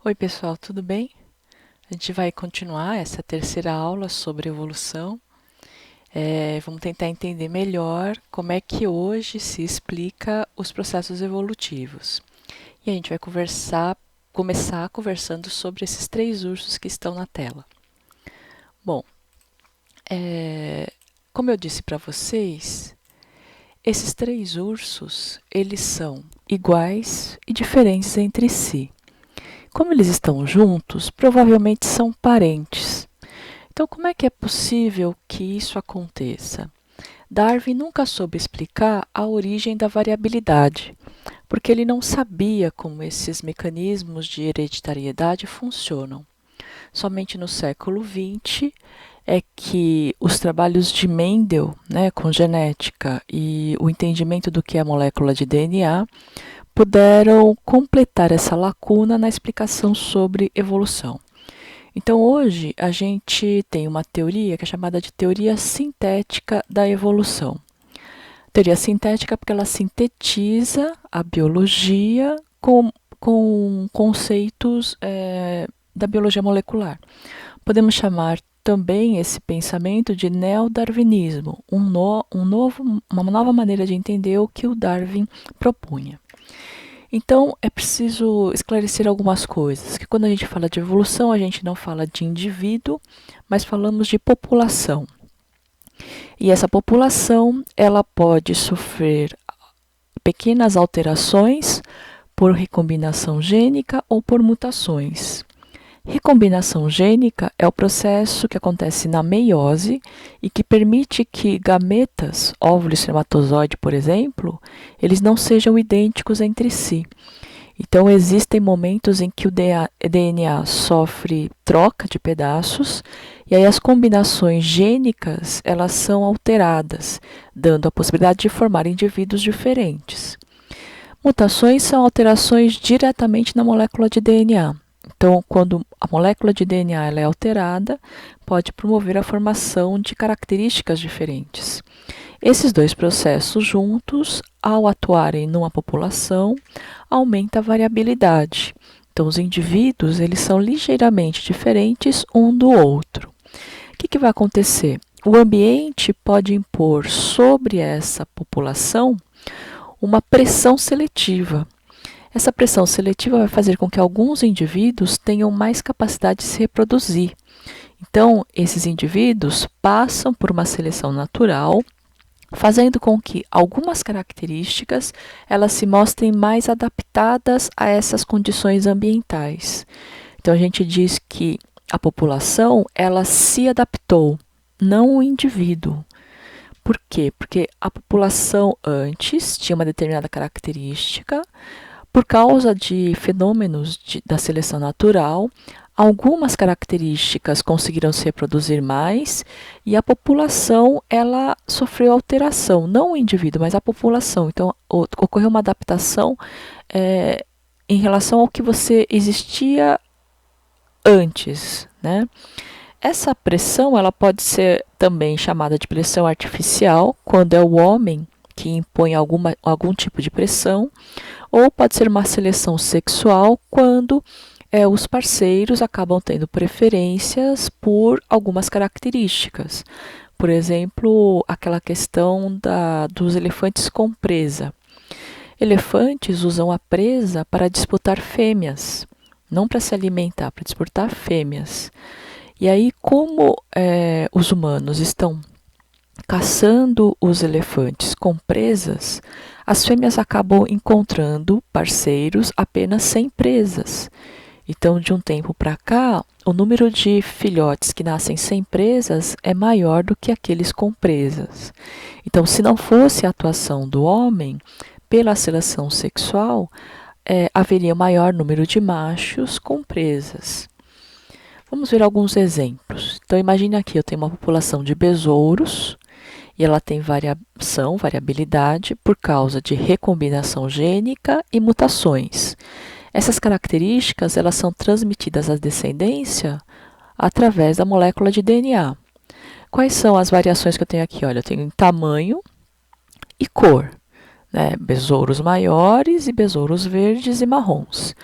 Oi, pessoal, tudo bem? A gente vai continuar essa terceira aula sobre evolução. Vamos tentar entender melhor como é que hoje se explica os processos evolutivos. E a gente vai começar conversando sobre esses três ursos que estão na tela. Bom, como eu disse para vocês, esses três ursos, eles são iguais e diferentes entre si. Como eles estão juntos, provavelmente são parentes. Então, como é que é possível que isso aconteça? Darwin nunca soube explicar a origem da variabilidade, porque ele não sabia como esses mecanismos de hereditariedade funcionam. Somente no século XX é que os trabalhos de Mendel, com genética e o entendimento do que é a molécula de DNA, puderam completar essa lacuna na explicação sobre evolução. Então, hoje, a gente tem uma teoria que é chamada de teoria sintética da evolução. Teoria sintética porque ela sintetiza a biologia com conceitos da biologia molecular. Podemos chamar também esse pensamento de neodarwinismo, uma nova maneira de entender o que o Darwin propunha. Então, é preciso esclarecer algumas coisas, que quando a gente fala de evolução, a gente não fala de indivíduo, mas falamos de população. E essa população, ela pode sofrer pequenas alterações por recombinação gênica ou por mutações. Recombinação gênica é o processo que acontece na meiose e que permite que gametas, óvulo e espermatozoide, por exemplo, eles não sejam idênticos entre si. Então, existem momentos em que o DNA sofre troca de pedaços e aí as combinações gênicas elas são alteradas, dando a possibilidade de formar indivíduos diferentes. Mutações são alterações diretamente na molécula de DNA. Então, quando a molécula de DNA ela é alterada, pode promover a formação de características diferentes. Esses dois processos juntos, ao atuarem numa população, aumenta a variabilidade. Então, os indivíduos eles são ligeiramente diferentes um do outro. O que vai acontecer? O ambiente pode impor sobre essa população uma pressão seletiva. Essa pressão seletiva vai fazer com que alguns indivíduos tenham mais capacidade de se reproduzir. Então, esses indivíduos passam por uma seleção natural, fazendo com que algumas características elas se mostrem mais adaptadas a essas condições ambientais. Então, a gente diz que a população ela se adaptou, não o indivíduo. Por quê? Porque a população antes tinha uma determinada característica. Por causa de fenômenos da seleção natural, algumas características conseguiram se reproduzir mais e a população ela sofreu alteração, não o indivíduo, mas a população. Então, ocorreu uma adaptação em relação ao que você existia antes, né? Essa pressão ela pode ser também chamada de pressão artificial, quando é o homem que impõe algum tipo de pressão, ou pode ser uma seleção sexual, quando os parceiros acabam tendo preferências por algumas características. Por exemplo, aquela questão dos elefantes com presa. Elefantes usam a presa para disputar fêmeas, não para se alimentar, para disputar fêmeas. E aí, como os humanos estão caçando os elefantes com presas, as fêmeas acabam encontrando parceiros apenas sem presas. Então, de um tempo para cá, o número de filhotes que nascem sem presas é maior do que aqueles com presas. Então, se não fosse a atuação do homem pela seleção sexual, haveria maior número de machos com presas. Vamos ver alguns exemplos. Então, imagine aqui, eu tenho uma população de besouros, e ela tem variabilidade por causa de recombinação gênica e mutações. Essas características elas são transmitidas à descendência através da molécula de DNA. Quais são as variações que eu tenho aqui? Olha, eu tenho em tamanho e cor, né? Besouros maiores e besouros verdes e marrons.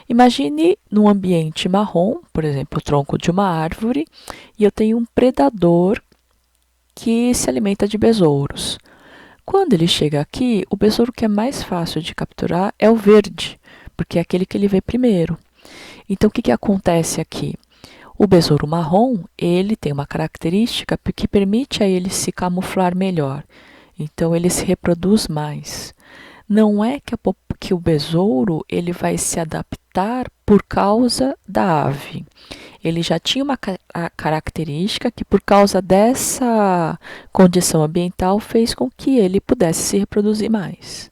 Imagine num ambiente marrom, por exemplo, o tronco de uma árvore, e eu tenho um predador que se alimenta de besouros. Quando ele chega aqui, o besouro que é mais fácil de capturar é o verde, porque é aquele que ele vê primeiro. Então, o que acontece aqui? O besouro marrom, ele tem uma característica que permite a ele se camuflar melhor. Então, ele se reproduz mais. Não é que o besouro ele vai se adaptar por causa da ave. Ele já tinha uma característica que, por causa dessa condição ambiental, fez com que ele pudesse se reproduzir mais.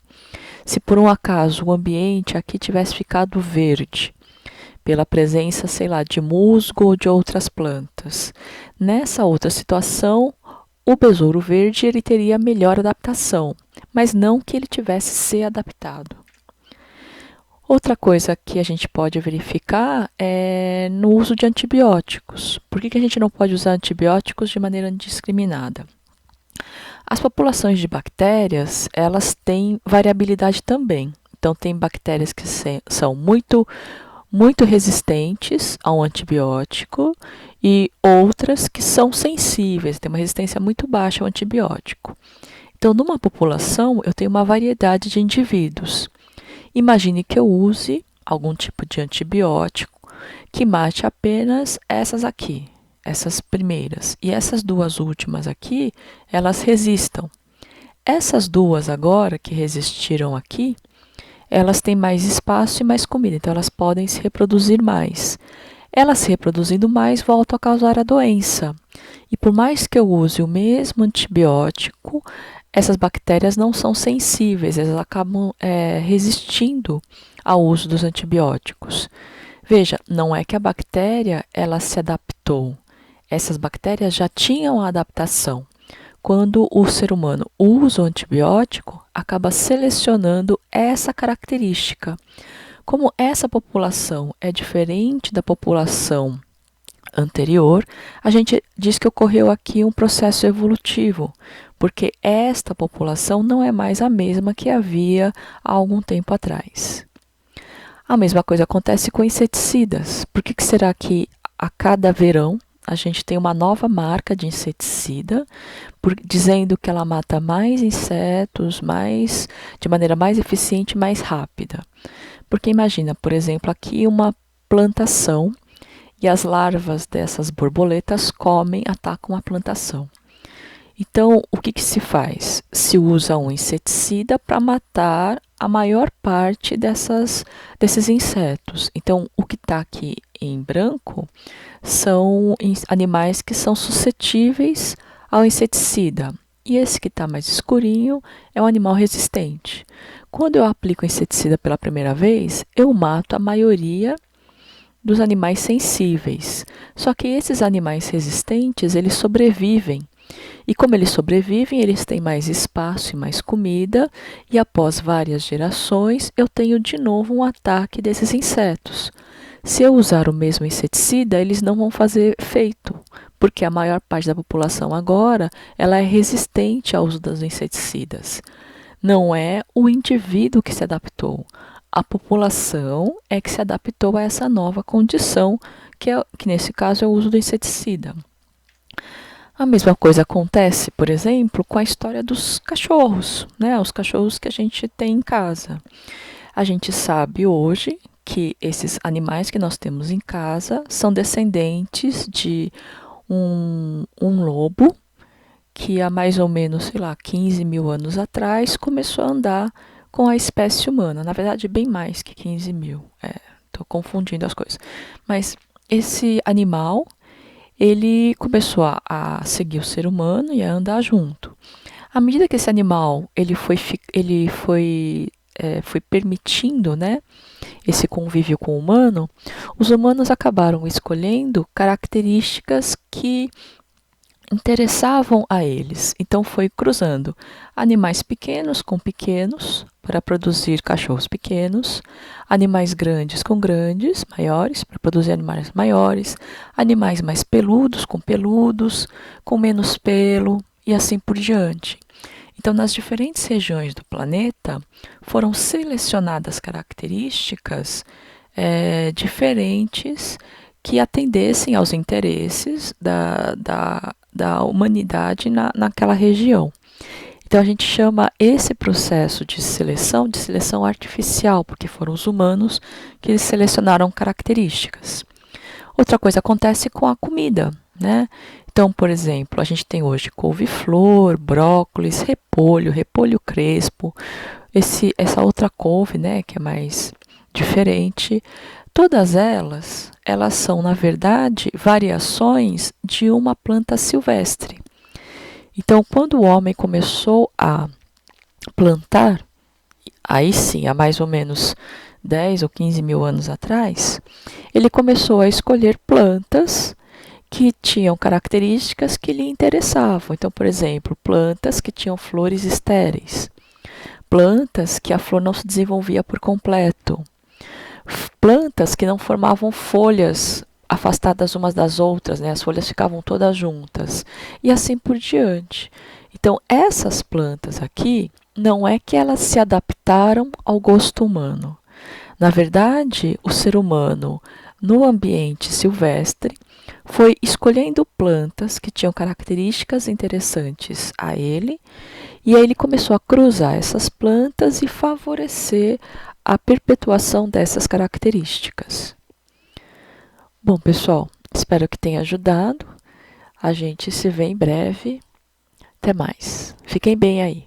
Se por um acaso o ambiente aqui tivesse ficado verde, pela presença, sei lá, de musgo ou de outras plantas, nessa outra situação, o besouro verde ele teria melhor adaptação, mas não que ele tivesse se adaptado. Outra coisa que a gente pode verificar é no uso de antibióticos. Por que a gente não pode usar antibióticos de maneira indiscriminada? As populações de bactérias, elas têm variabilidade também. Então, tem bactérias que são muito resistentes ao antibiótico e outras que são sensíveis, têm uma resistência muito baixa ao antibiótico. Então, numa população, eu tenho uma variedade de indivíduos. Imagine que eu use algum tipo de antibiótico que mate apenas essas aqui, essas primeiras. E essas duas últimas aqui, elas resistam. Essas duas agora, que resistiram aqui, elas têm mais espaço e mais comida, então elas podem se reproduzir mais. Elas se reproduzindo mais, voltam a causar a doença. E por mais que eu use o mesmo antibiótico, essas bactérias não são sensíveis, elas acabam resistindo ao uso dos antibióticos. Veja, não é que a bactéria ela se adaptou. Essas bactérias já tinham a adaptação. Quando o ser humano usa o antibiótico, acaba selecionando essa característica. Como essa população é diferente da população anterior, a gente diz que ocorreu aqui um processo evolutivo, porque esta população não é mais a mesma que havia há algum tempo atrás. A mesma coisa acontece com inseticidas. Por que será que a cada verão a gente tem uma nova marca de inseticida, dizendo que ela mata mais insetos, de maneira mais eficiente e mais rápida? Porque imagina, por exemplo, aqui uma plantação e as larvas dessas borboletas atacam a plantação. Então, o que se faz? Se usa um inseticida para matar a maior parte desses insetos. Então, o que está aqui em branco são animais que são suscetíveis ao inseticida. E esse que está mais escurinho é um animal resistente. Quando eu aplico o inseticida pela primeira vez, eu mato a maioria dos animais sensíveis. Só que esses animais resistentes, eles sobrevivem. E como eles sobrevivem, eles têm mais espaço e mais comida, e após várias gerações, eu tenho de novo um ataque desses insetos. Se eu usar o mesmo inseticida, eles não vão fazer efeito, porque a maior parte da população agora, ela é resistente ao uso dos inseticidas. Não é o indivíduo que se adaptou. A população é que se adaptou a essa nova condição, que nesse caso é o uso do inseticida. A mesma coisa acontece, por exemplo, com a história dos cachorros, né? Os cachorros que a gente tem em casa. A gente sabe hoje que esses animais que nós temos em casa são descendentes de um lobo que há mais ou menos, sei lá, 15 mil anos atrás começou a andar com a espécie humana. Na verdade, bem mais que 15 mil. Estou confundindo as coisas. Mas esse animal, ele começou a seguir o ser humano e a andar junto. À medida que esse animal foi permitindo, né, esse convívio com o humano, os humanos acabaram escolhendo características que interessavam a eles. Então, foi cruzando animais pequenos com pequenos para produzir cachorros pequenos, animais grandes com grandes, maiores, para produzir animais maiores, animais mais peludos, com menos pelo e assim por diante. Então, nas diferentes regiões do planeta, foram selecionadas características diferentes que atendessem aos interesses da humanidade naquela região. Então, a gente chama esse processo de seleção artificial, porque foram os humanos que selecionaram características. Outra coisa acontece com a comida, né? Então, por exemplo, a gente tem hoje couve-flor, brócolis, repolho crespo, essa outra couve, né, que é mais diferente. Todas elas são, na verdade, variações de uma planta silvestre. Então, quando o homem começou a plantar, aí sim, há mais ou menos 10 ou 15 mil anos atrás, ele começou a escolher plantas que tinham características que lhe interessavam. Então, por exemplo, plantas que tinham flores estéreis, plantas que a flor não se desenvolvia por completo, plantas que não formavam folhas afastadas umas das outras, né? As folhas ficavam todas juntas, e assim por diante. Então, essas plantas aqui, não é que elas se adaptaram ao gosto humano. Na verdade, o ser humano, no ambiente silvestre, foi escolhendo plantas que tinham características interessantes a ele, e aí ele começou a cruzar essas plantas e favorecer a perpetuação dessas características. Bom, pessoal, espero que tenha ajudado. A gente se vê em breve. Até mais. Fiquem bem aí.